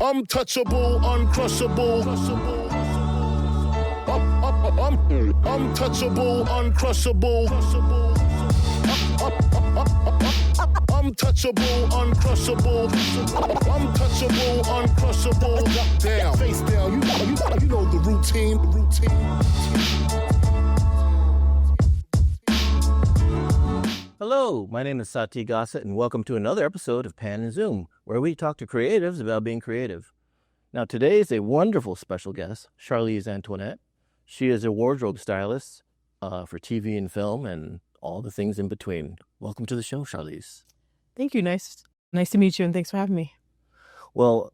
Untouchable, uncrushable. Untouchable, uncrushable. Untouchable, uncrushable. Untouchable, uncrushable. Down, face down. You know the routine. Hello, my name is Satie Gossett, and welcome to another episode of Pan and Zoom, where we talk to creatives about being creative. Now, today is a wonderful special guest, Charlese Antoinette. She is a wardrobe stylist for TV and film and all the things in between. Welcome to the show, Charlese. Thank you. Nice to meet you, and thanks for having me. Well,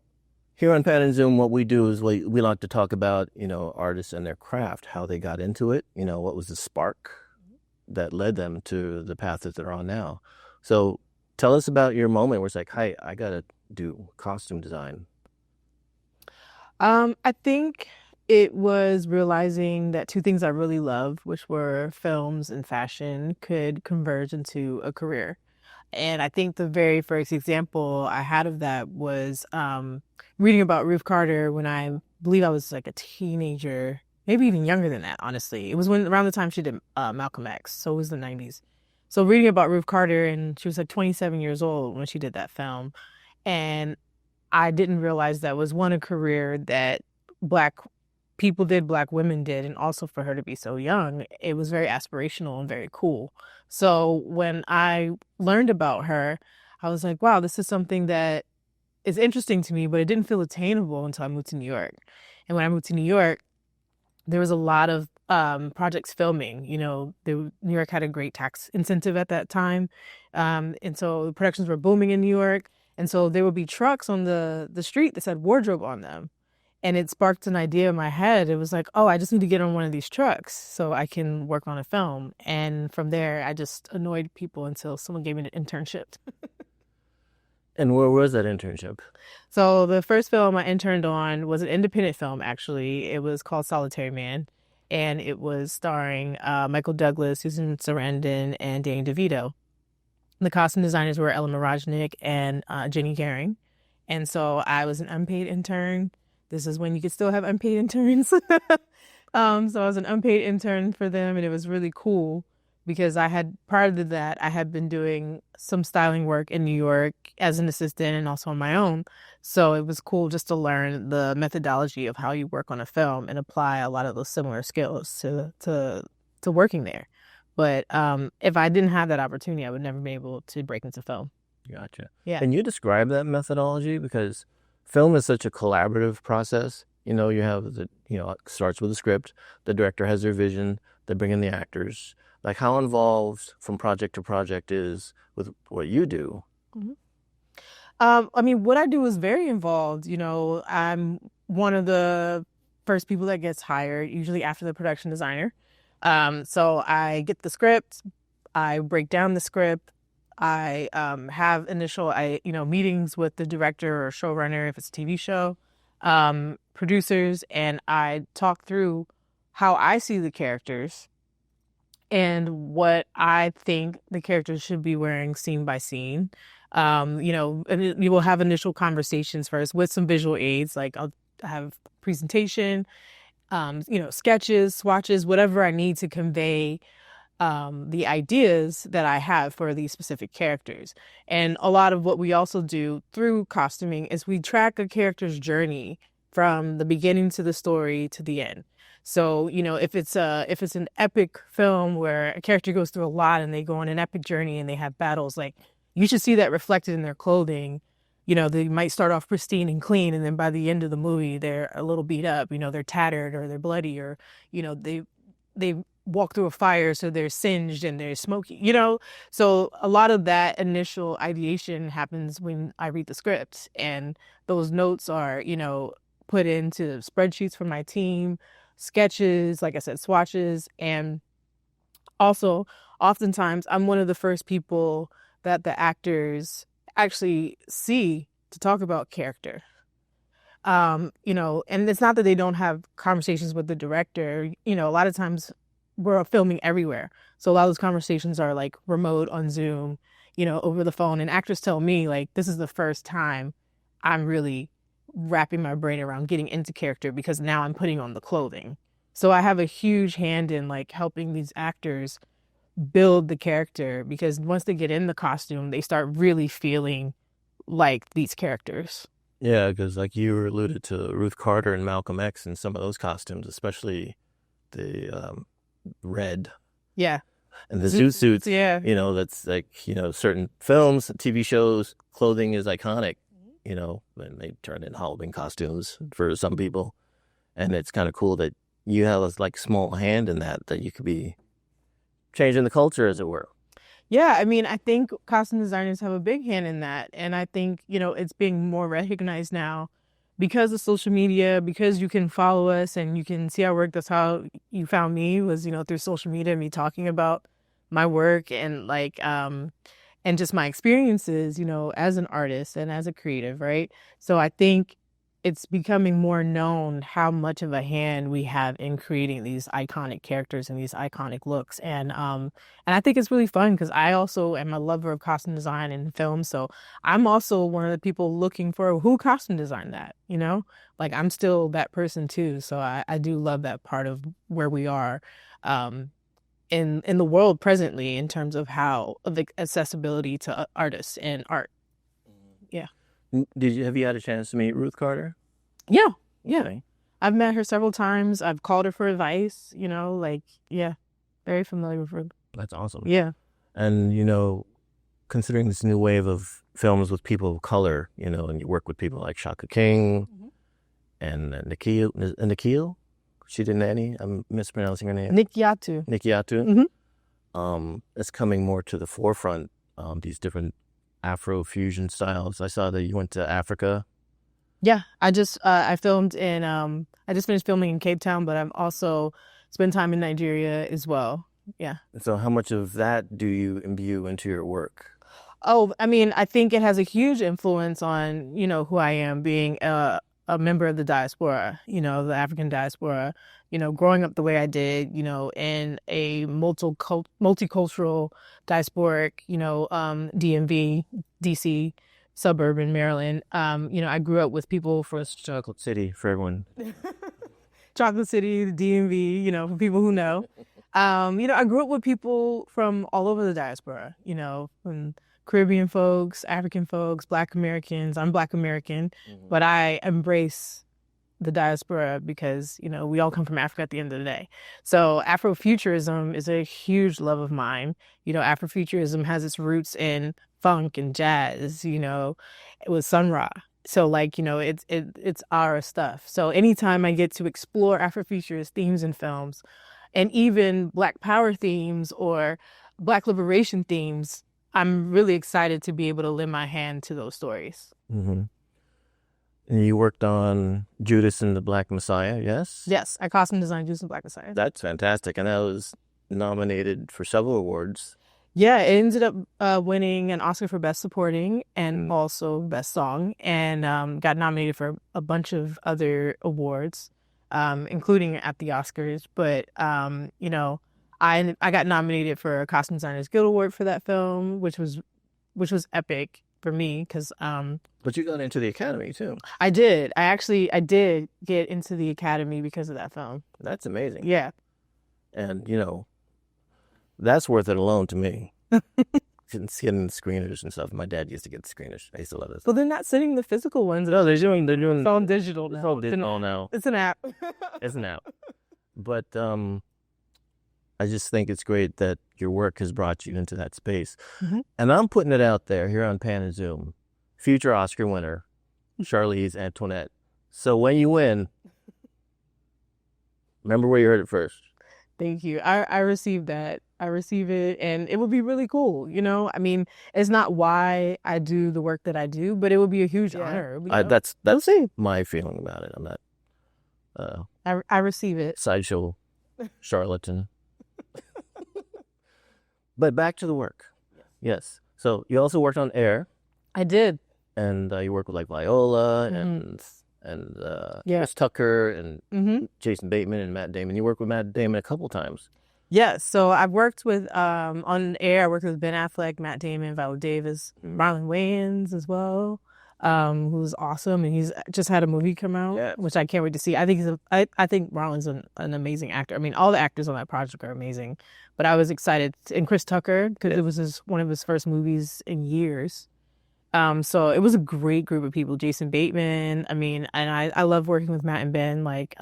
here on Pan and Zoom, what we do is we like to talk about, artists and their craft, how they got into it, what was the spark that led them to the path that they're on now. So tell us about your moment where it's like, hey, I got to do costume design. I think it was realizing that two things I really love, which were films and fashion, could converge into a career. And I think the very first example I had of that was reading about Ruth Carter when I believe I was like a teenager, maybe even younger than that, honestly. It was around the time she did Malcolm X, so it was the 90s. So reading about Ruth Carter, and she was like 27 years old when she did that film. And I didn't realize that was a career that Black people did, Black women did, and also for her to be so young, it was very aspirational and very cool. So when I learned about her, I was like, wow, this is something that is interesting to me, but it didn't feel attainable until I moved to New York. And when I moved to New York, there was a lot of projects filming. New York had a great tax incentive at that time. And so productions were booming in New York. And so there would be trucks on the street that said wardrobe on them. And it sparked an idea in my head. It was like, oh, I just need to get on one of these trucks so I can work on a film. And from there, I just annoyed people until someone gave me an internship. And where was that internship? So the first film I interned on was an independent film, actually. It was called Solitary Man, and it was starring Michael Douglas, Susan Sarandon, and Danny DeVito. The costume designers were Ellen Marajnik and Jenny Gehring. And so I was an unpaid intern. This is when you could still have unpaid interns. So I was an unpaid intern for them, and it was really cool. Because prior to that, I had been doing some styling work in New York as an assistant and also on my own. So it was cool just to learn the methodology of how you work on a film and apply a lot of those similar skills to working there. But if I didn't have that opportunity, I would never be able to break into film. Gotcha. Yeah. Can you describe that methodology? Because film is such a collaborative process. You have it starts with a script. The director has their vision. They bring in the actors. Like, how involved from project to project is with what you do? Mm-hmm. What I do is very involved. I'm one of the first people that gets hired, usually after the production designer. So I get the script, I break down the script, I have initial meetings with the director or showrunner if it's a TV show, producers, and I talk through how I see the characters and what I think the characters should be wearing scene by scene. And you will have initial conversations first with some visual aids, like I'll have presentation, sketches, swatches, whatever I need to convey the ideas that I have for these specific characters. And a lot of what we also do through costuming is we track a character's journey from the beginning to the story to the end. So, if it's an epic film where a character goes through a lot and they go on an epic journey and they have battles, like, you should see that reflected in their clothing. They might start off pristine and clean, and then by the end of the movie, they're a little beat up. They're tattered or they're bloody, or, they walk through a fire, so they're singed and they're smoky, So a lot of that initial ideation happens when I read the script, and those notes are, put into spreadsheets for my team, sketches, like I said, swatches. And also, oftentimes, I'm one of the first people that the actors actually see to talk about character. And it's not that they don't have conversations with the director. A lot of times we're filming everywhere. So a lot of those conversations are like remote on Zoom, over the phone. And actors tell me, like, this is the first time I'm really wrapping my brain around getting into character because now I'm putting on the clothing. So I have a huge hand in like helping these actors build the character, because once they get in the costume, they start really feeling like these characters. Yeah, because like you alluded to Ruth Carter and Malcolm X and some of those costumes, especially the red. Yeah. And the zoot suits, yeah. you know, that's like, you know, certain films, TV shows, clothing is iconic, you know, and they turn in Halloween costumes for some people. And it's kind of cool that you have a like small hand in that you could be changing the culture, as it were. Yeah, I mean, I think costume designers have a big hand in that. And I think, you know, it's being more recognized now because of social media, because you can follow us and you can see our work. That's how you found me, was, you know, through social media, me talking about my work and like, and just my experiences, you know, as an artist and as a creative, right? So I think it's becoming more known how much of a hand we have in creating these iconic characters and these iconic looks. And I think it's really fun because I also am a lover of costume design and film. So I'm also one of the people looking for who costume designed that, you know, like I'm still that person too. So I do love that part of where we are in the world presently in terms of how the accessibility to artists and art. Yeah. Have you had a chance to meet Ruth Carter? Yeah. Yeah. Okay. I've met her several times. I've called her for advice, you know, like, yeah, very familiar with her. That's awesome. Yeah. And, you know, considering this new wave of films with people of color, you know, and you work with people like Shaka King and Nikyatu. She did Nanny. I'm mispronouncing her name. Nikyatu. It's coming more to the forefront, these different Afro-fusion styles. I saw that you went to Africa. Yeah, I filmed in, I just finished filming in Cape Town, but I've also spent time in Nigeria as well. Yeah. So how much of that do you imbue into your work? Oh, I mean, I think it has a huge influence on, you know, who I am, being a member of the diaspora, you know, the African diaspora, you know, growing up the way I did, you know, in a multicultural diasporic, you know, DMV, DC, suburban Maryland. You know, I grew up with people from Chocolate City for everyone. Chocolate City, the DMV, you know, for people who know. You know, I grew up with people from all over the diaspora, you know, from Caribbean folks, African folks, Black Americans. I'm Black American, but I embrace the diaspora because, you know, we all come from Africa at the end of the day. So Afrofuturism is a huge love of mine. You know, Afrofuturism has its roots in funk and jazz, you know, with Sun Ra. So like, you know, it's our stuff. So anytime I get to explore Afrofuturist themes in films and even Black Power themes or Black liberation themes, I'm really excited to be able to lend my hand to those stories. And you worked on Judas and the Black Messiah, yes? Yes, I costume designed Judas and the Black Messiah. That's fantastic. And that was nominated for several awards. Yeah, it ended up winning an Oscar for Best Supporting and also Best Song, and got nominated for a bunch of other awards, including at the Oscars. But, you know, I got nominated for a Costume Designers Guild Award for that film, which was epic for me because But you got into the Academy too. I did. I did get into the Academy because of that film. That's amazing. Yeah. And, you know, that's worth it alone to me. Getting the screeners and stuff. My dad used to get the screeners. I used to love this. Well, they're not sending the physical ones. No, they're doing It's all digital now. It's all digital now. It's an app. It's an app. But I just think it's great that your work has brought you into that space. And I'm putting it out there here on Pan and Zoom. Future Oscar winner, Charlese Antoinette. So when you win, remember where you heard it first. Thank you. I received that. I receive it, and it would be really cool. You know, I mean, it's not why I do the work that I do, but it would be a huge honor. You know? That's my feeling about it. I'm not I receive it. Sideshow charlatan. But back to the work. Yes. So you also worked on Air. I did. And you worked with like Viola and Chris Tucker and Jason Bateman and Matt Damon. You worked with Matt Damon a couple times. Yes. So I've worked with, on Air, I worked with Ben Affleck, Matt Damon, Viola Davis, Marlon Wayans as well. who's awesome, and he's just had a movie come out, which I can't wait to see. I think I think Marlon's an amazing actor. I mean, all the actors on that project are amazing, but I was excited. And Chris Tucker, because it was one of his first movies in years. So it was a great group of people. Jason Bateman. I mean, and I love working with Matt and Ben. Like,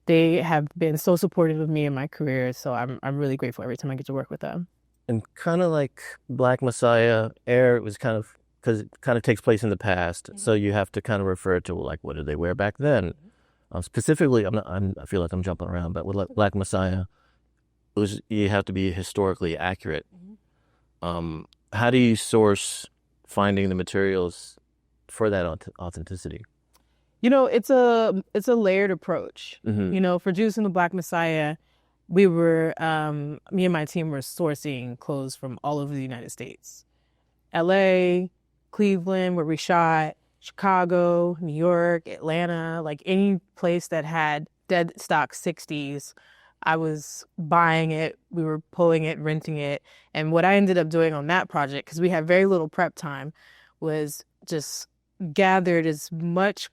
they have been so supportive of me in my career. So I'm really grateful every time I get to work with them. And kind of like Black Messiah, Air, it was kind of, because it kind of takes place in the past, so you have to kind of refer to, like, what did they wear back then? Specifically, I feel like I'm jumping around, but with Black Messiah, you have to be historically accurate. How do you source finding the materials for that authenticity? You know, it's a layered approach. You know, for Judas and the Black Messiah, we were me and my team were sourcing clothes from all over the United States, L.A., Cleveland, where we shot, Chicago, New York, Atlanta, like any place that had dead stock 60s, I was buying it. We were pulling it, renting it. And what I ended up doing on that project, because we had very little prep time, was just gathered as much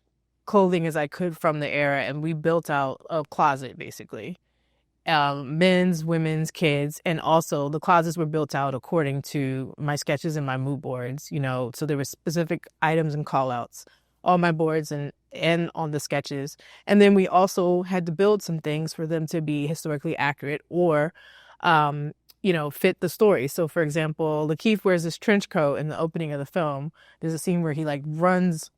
clothing as I could from the era. And we built out a closet, basically. Men's, women's, kids, and also the closets were built out according to my sketches and my mood boards, you know, so there were specific items and call outs on my boards and on the sketches. And then we also had to build some things for them to be historically accurate or, you know, fit the story. So for example, LaKeith wears this trench coat in the opening of the film. There's a scene where he like runs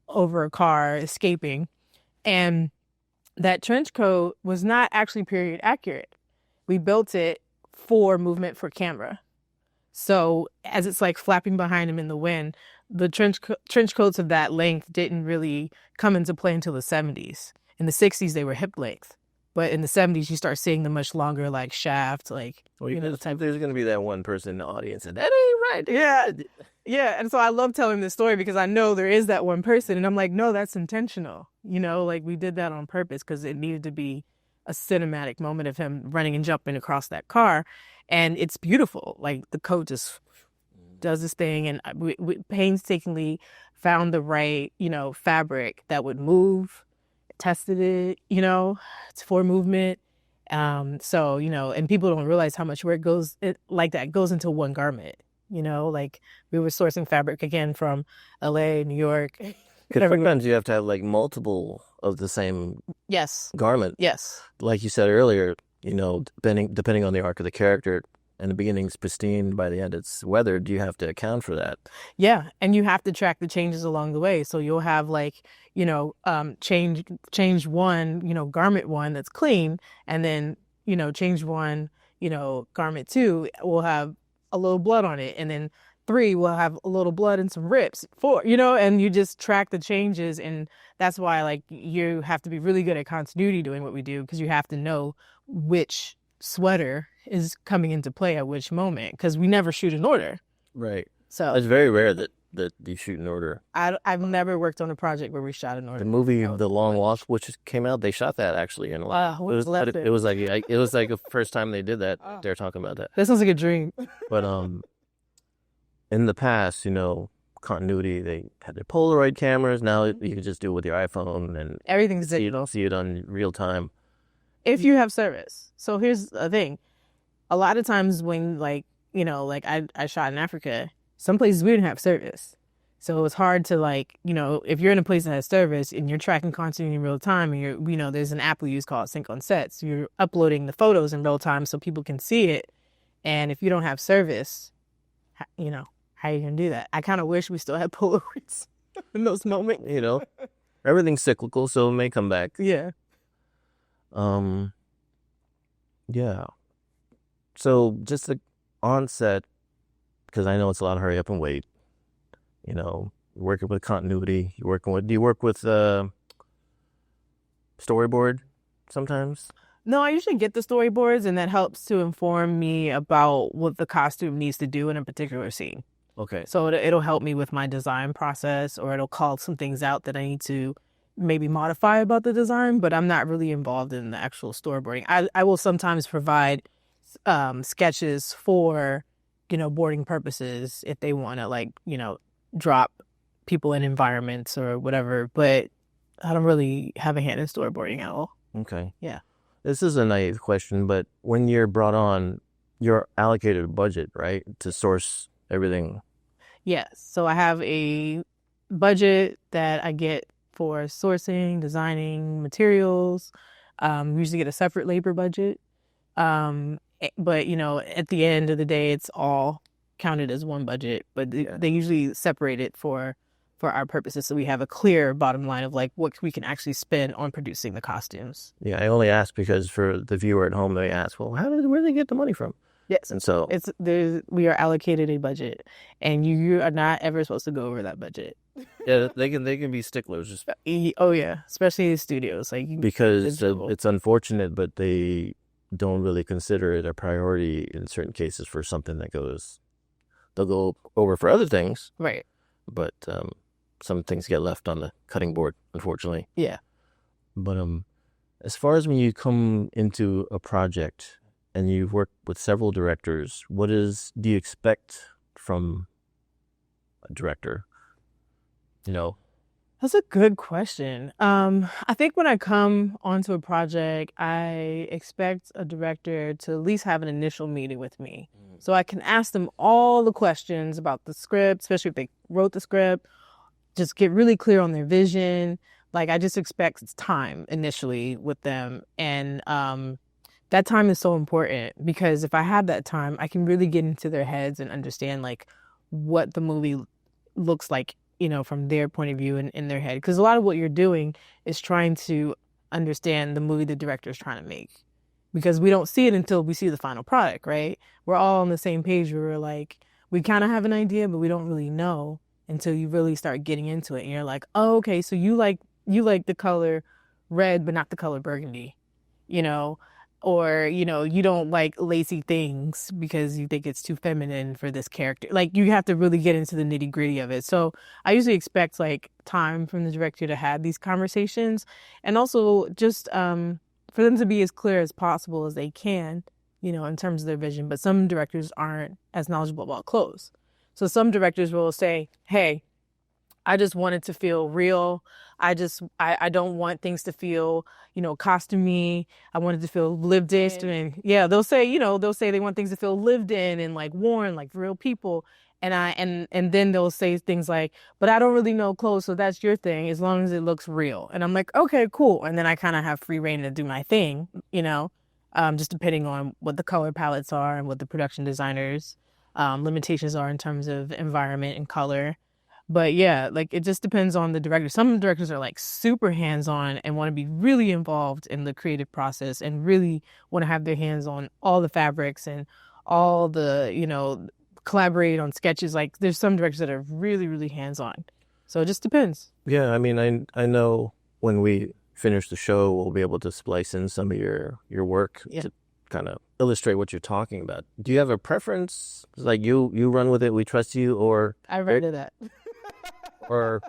over a car escaping, and that trench coat was not actually period accurate. We built it for movement for camera. So as it's like flapping behind him in the wind, the trench coats of that length didn't really come into play until the 70s. In the 60s, they were hip length. But in the 70s, you start seeing the much longer, like, shaft, like, you know, there's going to be that one person in the audience, and that ain't right. Yeah. Yeah. And so I love telling this story because I know there is that one person. And I'm like, no, that's intentional. You know, like, we did that on purpose because it needed to be a cinematic moment of him running and jumping across that car. And it's beautiful. Like, the coat just does this thing. And we painstakingly found the right, you know, fabric that would move. Tested it, you know, it's for movement. So, you know, and people don't realize how much work goes into one garment, you know, like we were sourcing fabric again from LA, New York. Because sometimes you have to have like multiple of the same garment. Yes. Like you said earlier, you know, depending on the arc of the character, in the beginning it's pristine, by the end it's weathered. You have to account for that. Yeah, and you have to track the changes along the way. So you'll have like, you know, change one, you know, garment one that's clean, and then, you know, change one, you know, garment two will have a little blood on it, and then 3 will have a little blood and some rips. 4, you know, and you just track the changes, and that's why like you have to be really good at continuity doing what we do, because you have to know which sweater is coming into play at which moment, because we never shoot in order. Right. So it's very rare that you shoot in order. I've never worked on a project where we shot in order. The movie The Long Walk, which came out, they shot that actually. And it was like the first time they did that. They're talking about that. That sounds like a dream. But in the past, you know, continuity, they had their Polaroid cameras. Now you can just do it with your iPhone, and everything's digital. See it on real time. If you have service. So here's the thing. A lot of times when, like, you know, like I shot in Africa, some places we didn't have service. So it's hard to, like, you know, if you're in a place that has service and you're tracking continuity in real time, and you're, you know, there's an app we use called Sync on Set. So you're uploading the photos in real time so people can see it. And if you don't have service, you know, how are you going to do that? I kind of wish we still had Polaroids in those moments. You know, everything's cyclical, so it may come back. Yeah. Yeah. So just the onset, because I know it's a lot of hurry up and wait. You know, you're working with continuity. Do you work with storyboard sometimes? No, I usually get the storyboards, and that helps to inform me about what the costume needs to do in a particular scene. Okay. So it'll help me with my design process, or it'll call some things out that I need to maybe modify about the design, but I'm not really involved in the actual storyboarding. I will sometimes provide sketches for, you know, boarding purposes if they want to, like, you know, drop people and environments or whatever, but I don't really have a hand in storyboarding at all. Okay. Yeah. This is a naive question, but when you're brought on, you're allocated a budget, right, to source everything? Yes. So I have a budget that I get for sourcing, designing materials. Usually get a separate labor budget. But, you know, at the end of the day, it's all counted as one budget. But they usually separate it for our purposes, so we have a clear bottom line of like what we can actually spend on producing the costumes. Yeah, I only ask because for the viewer at home, they ask, well, where do they get the money from? Yes. And so we are allocated a budget, and you are not ever supposed to go over that budget. Yeah, they can be sticklers. Just Oh yeah, especially the studios, like because it's unfortunate, but they don't really consider it a priority in certain cases for something that they'll go over for other things, right? But some things get left on the cutting board, unfortunately. Yeah. But as far as when you come into a project and you've worked with several directors, do you expect from a director? You know? That's a good question. I think when I come onto a project, I expect a director to at least have an initial meeting with me. So I can ask them all the questions about the script, especially if they wrote the script, just get really clear on their vision. Like, I just expect time initially with them. And that time is so important, because if I have that time, I can really get into their heads and understand like what the movie looks like, you know, from their point of view and in their head. Because a lot of what you're doing is trying to understand the movie the director is trying to make. Because we don't see it until we see the final product, right? We're all on the same page where we're like, we kind of have an idea, but we don't really know until you really start getting into it. And you're like, oh, okay, so you like the color red, but not the color burgundy, you know? Or, you know, you don't like lacy things because you think it's too feminine for this character. Like, you have to really get into the nitty gritty of it. So I usually expect like time from the director to have these conversations, and also just for them to be as clear as possible as they can, you know, in terms of their vision. But some directors aren't as knowledgeable about clothes. So some directors will say, hey, I just want it to feel real. I don't want things to feel, you know, costumey. I want it to feel lived in. And yeah, they'll say they want things to feel lived in and like worn, like real people. And then they'll say things like, but I don't really know clothes, so that's your thing, as long as it looks real. And I'm like, okay, cool. And then I kind of have free reign to do my thing, you know, just depending on what the color palettes are and what the production designers' limitations are in terms of environment and color. But yeah, like, it just depends on the director. Some directors are like super hands-on and want to be really involved in the creative process and really want to have their hands on all the fabrics and all the, you know, collaborate on sketches. Like, there's some directors that are really, really hands-on. So it just depends. Yeah, I mean, I know when we finish the show, we'll be able to splice in some of your work to kind of illustrate what you're talking about. Do you have a preference? It's like you run with it, we trust you, or I read that. Or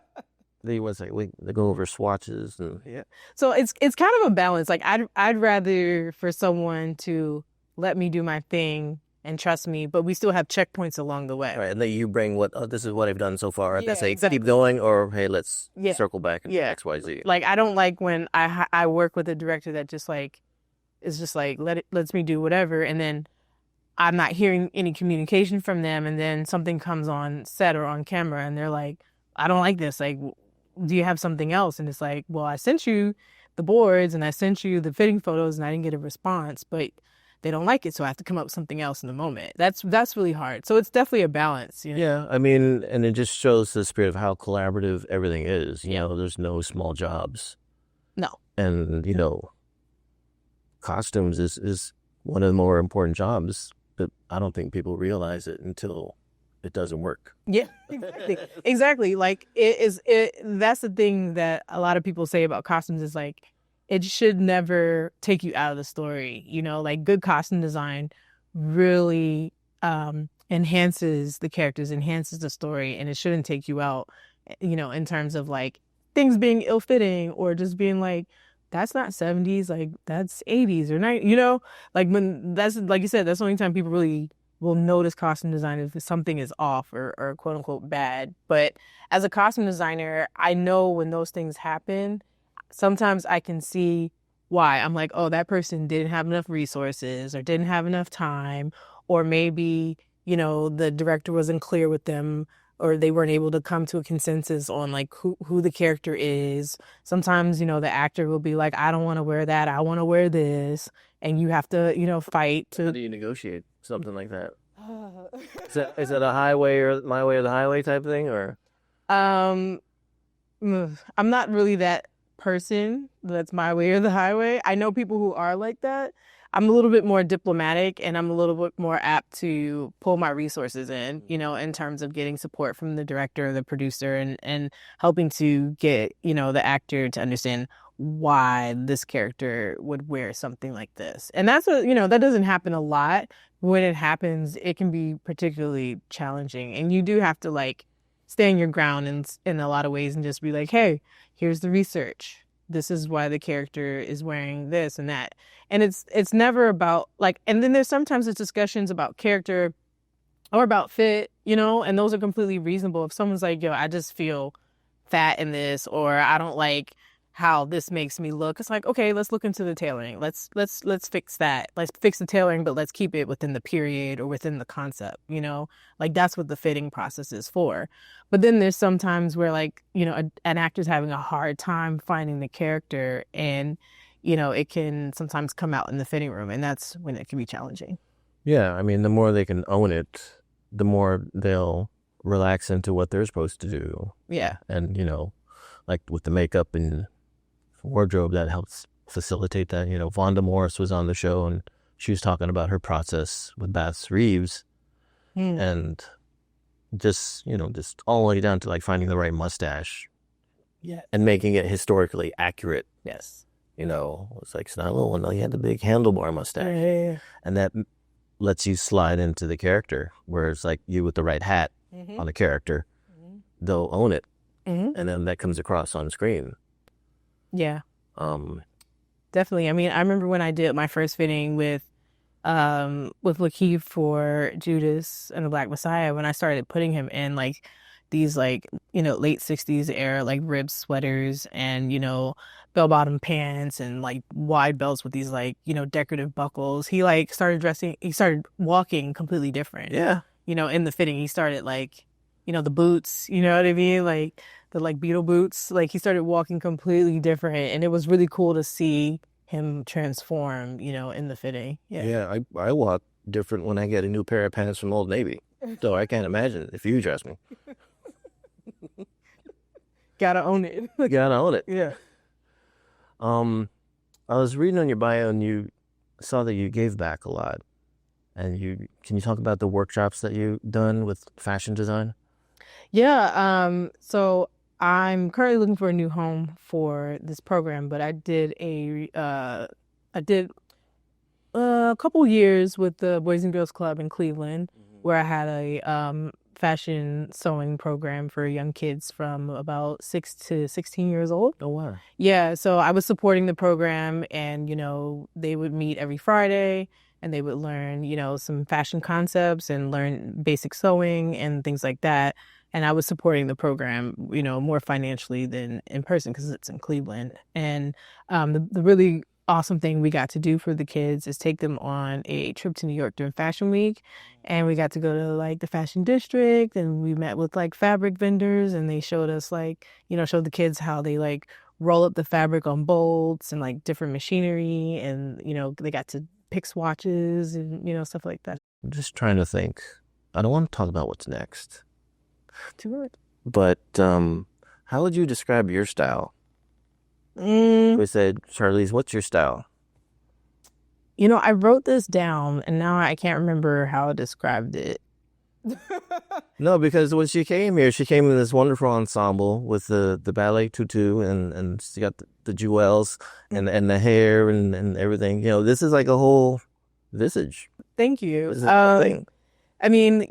they go over swatches and So it's kind of a balance. Like, I'd rather for someone to let me do my thing and trust me, but we still have checkpoints along the way. Right, and then you bring this is what I've done so far. Yeah, They say exactly. keep going, or hey, let's circle back and XYZ. Like, I don't like when I work with a director that just like is just like lets me do whatever, and then I'm not hearing any communication from them, and then something comes on set or on camera and they're like, I don't like this. Like, do you have something else? And it's like, well, I sent you the boards and I sent you the fitting photos and I didn't get a response, but they don't like it, so I have to come up with something else in the moment. That's really hard. So it's definitely a balance. You know? Yeah, I mean, and it just shows the spirit of how collaborative everything is. You know, there's no small jobs. No. And, you know, costumes is one of the more important jobs, but I don't think people realize it until it doesn't work. Yeah, exactly. Like, that's the thing that a lot of people say about costumes is like, it should never take you out of the story. You know, like, good costume design really enhances the characters, enhances the story, and it shouldn't take you out, you know, in terms of like things being ill-fitting or just being like, that's not 70s, like that's 80s or 90s, you know, like when that's, like you said, that's the only time people really will notice costume design if something is off or quote unquote bad. But as a costume designer, I know when those things happen, sometimes I can see why. I'm like, oh, that person didn't have enough resources or didn't have enough time, or maybe, the director wasn't clear with them, or they weren't able to come to a consensus on like who the character is. Sometimes, the actor will be like, I don't want to wear that. I want to wear this. And you have to, fight to. How do you negotiate something like that? Is it a highway or my way or the highway type thing, or? I'm not really that person that's my way or the highway. I know people who are like that. I'm a little bit more diplomatic, and I'm a little bit more apt to pull my resources in terms of getting support from the director, the producer, and helping to get, the actor to understand why this character would wear something like this. And that's that doesn't happen a lot. When it happens, it can be particularly challenging, and you do have to like stand your ground in a lot of ways and just be like, hey, here's the research. This is why the character is wearing this and that. And it's never about like, and then there's sometimes it's discussions about character or about fit, and those are completely reasonable. If someone's like, yo, I just feel fat in this, or I don't like how this makes me look, it's like, okay, let's look into the tailoring. Let's fix that. Let's fix the tailoring, but let's keep it within the period or within the concept, like that's what the fitting process is for. But then there's sometimes where like, an actor's having a hard time finding the character, and, it can sometimes come out in the fitting room, and that's when it can be challenging. Yeah. I mean, the more they can own it, the more they'll relax into what they're supposed to do. Yeah. And, like with the makeup and wardrobe, that helps facilitate that. Vonda Morris was on the show, and she was talking about her process with Bass Reeves, and just all the way down to like finding the right mustache, and making it historically accurate. Yes. It's like, it's not a little one. No, you had the big handlebar mustache, Yeah. and that lets you slide into the character. Whereas like you with the right hat on the character, they'll own it, and then that comes across on screen. Yeah. Definitely. I mean, I remember when I did my first fitting with LaKeith for Judas and the Black Messiah, when I started putting him in like these like, late 60s era like ribbed sweaters and, bell-bottom pants and like wide belts with these like, decorative buckles. He like started walking completely different. Yeah. In the fitting, he started like, the boots, you know what I mean? Like the like Beetle boots, like he started walking completely different, and it was really cool to see him transform, in the fitting. Yeah. I walk different when I get a new pair of pants from Old Navy, so I can't imagine if you dress me. Gotta own it. Gotta own it. Yeah. I was reading on your bio, and you saw that you gave back a lot, and can you talk about the workshops that you've done with fashion design? Yeah. So I'm currently looking for a new home for this program, but I did a couple years with the Boys and Girls Club in Cleveland, where I had a fashion sewing program for young kids from about 6 to 16 years old. Oh, wow. Yeah, so I was supporting the program, and, they would meet every Friday, and they would learn, some fashion concepts and learn basic sewing and things like that. And I was supporting the program, more financially than in person because it's in Cleveland. And the really awesome thing we got to do for the kids is take them on a trip to New York during Fashion Week. And we got to go to like the fashion district, and we met with like fabric vendors, and they showed us like, showed the kids how they like roll up the fabric on bolts and like different machinery. And, they got to pick swatches and, stuff like that. I'm just trying to think. I don't want to talk about what's next. Too good. But how would you describe your style? We said, Charlese, what's your style? I wrote this down, and now I can't remember how I described it. No, because when she came here, she came in this wonderful ensemble with the ballet tutu, and she got the jewels and the hair and everything. This is like a whole visage. Thank you. This is a thing. I mean,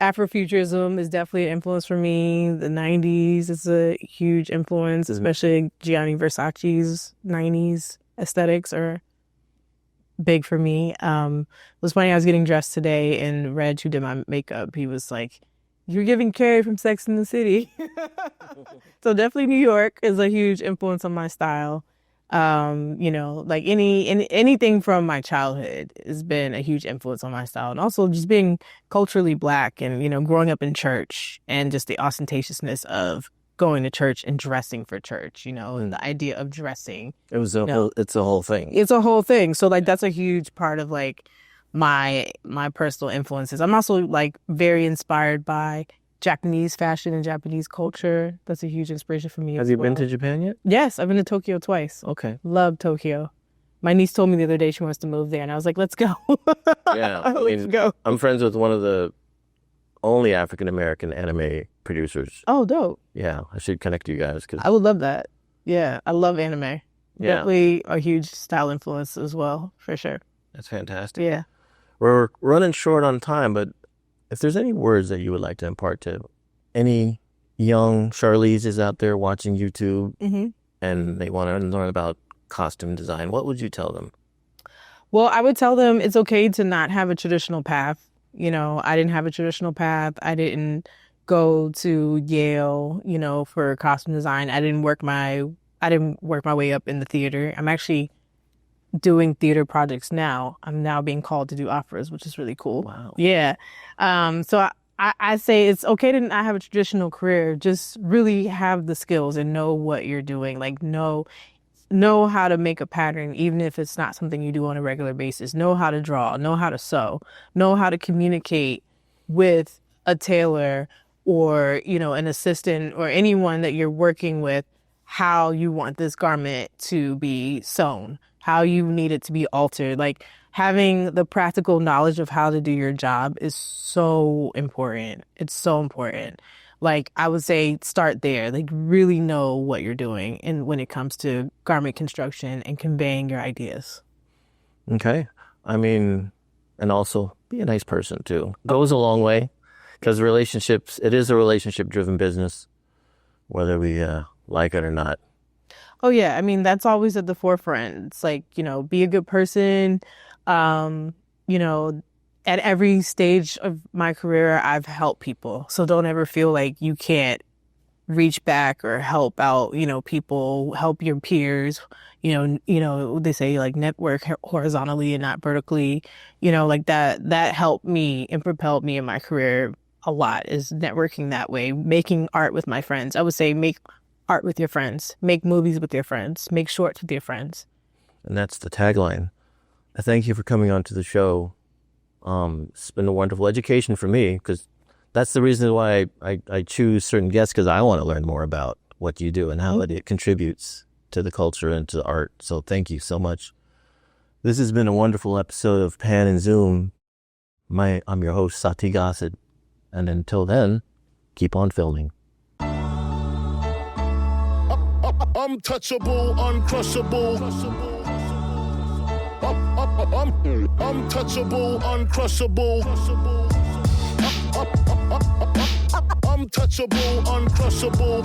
Afrofuturism is definitely an influence for me. The 90s is a huge influence, especially Gianni Versace's 90s aesthetics are big for me. It was funny, I was getting dressed today, and Reg, who did my makeup, he was like, "You're giving Carrie from Sex and the City." So definitely New York is a huge influence on my style. You know, like anything from my childhood has been a huge influence on my style. And also just being culturally Black and, you know, growing up in church and just the ostentatiousness of going to church and dressing for church, you know, and the idea of dressing. It's a whole thing. It's a whole thing. So like that's a huge part of like my personal influences. I'm also like very inspired by Japanese fashion and Japanese culture. That's a huge inspiration for me. Have you been to Japan yet? Yes, I've been to Tokyo twice. Okay. Love Tokyo. My niece told me the other day she wants to move there, and I was like, let's go. Yeah. Let's go. I'm friends with one of the only African-American anime producers. Oh, dope. Yeah, I should connect you guys. I would love that. Yeah, I love anime. Yeah. Definitely a huge style influence as well, for sure. That's fantastic. Yeah. We're running short on time, but if there's any words that you would like to impart to any young Charleses out there watching YouTube and they want to learn about costume design, what would you tell them? Well, I would tell them it's okay to not have a traditional path. You know, I didn't have a traditional path. I didn't go to Yale, you know, for costume design. I didn't work my way up in the theater. I'm actually doing theater projects now. I'm now being called to do operas, which is really cool. Wow. Yeah. So I say it's okay to not have a traditional career. Just really have the skills and know what you're doing. Like know how to make a pattern, even if it's not something you do on a regular basis. Know how to draw, know how to sew, know how to communicate with a tailor or, you know, an assistant or anyone that you're working with, how you want this garment to be sewn, how you need it to be altered. Like having the practical knowledge of how to do your job is so important. It's so important. Like I would say start there, like really know what you're doing and when it comes to garment construction and conveying your ideas. Okay. I mean, and also be a nice person too. Goes a long way because relationships, it is a relationship driven business, whether we like it or not. Oh yeah. I mean, that's always at the forefront. It's like, you know, be a good person. You know, at every stage of my career, I've helped people. So don't ever feel like you can't reach back or help out, you know, people, help your peers. You know, they say like network horizontally and not vertically, you know, like that helped me and propelled me in my career a lot, is networking that way, making art with my friends. I would say make art with your friends, make movies with your friends, make shorts with your friends. And that's the tagline. I thank you for coming on to the show. It's been a wonderful education for me because that's the reason why I choose certain guests, because I want to learn more about what you do and how it contributes to the culture and to the art. So thank you so much. This has been a wonderful episode of Pan and Zoom. I'm your host, Satie Gossett. And until then, keep on filming. Untouchable, uncrushable. Untouchable, uncrushable. Untouchable, uncrushable.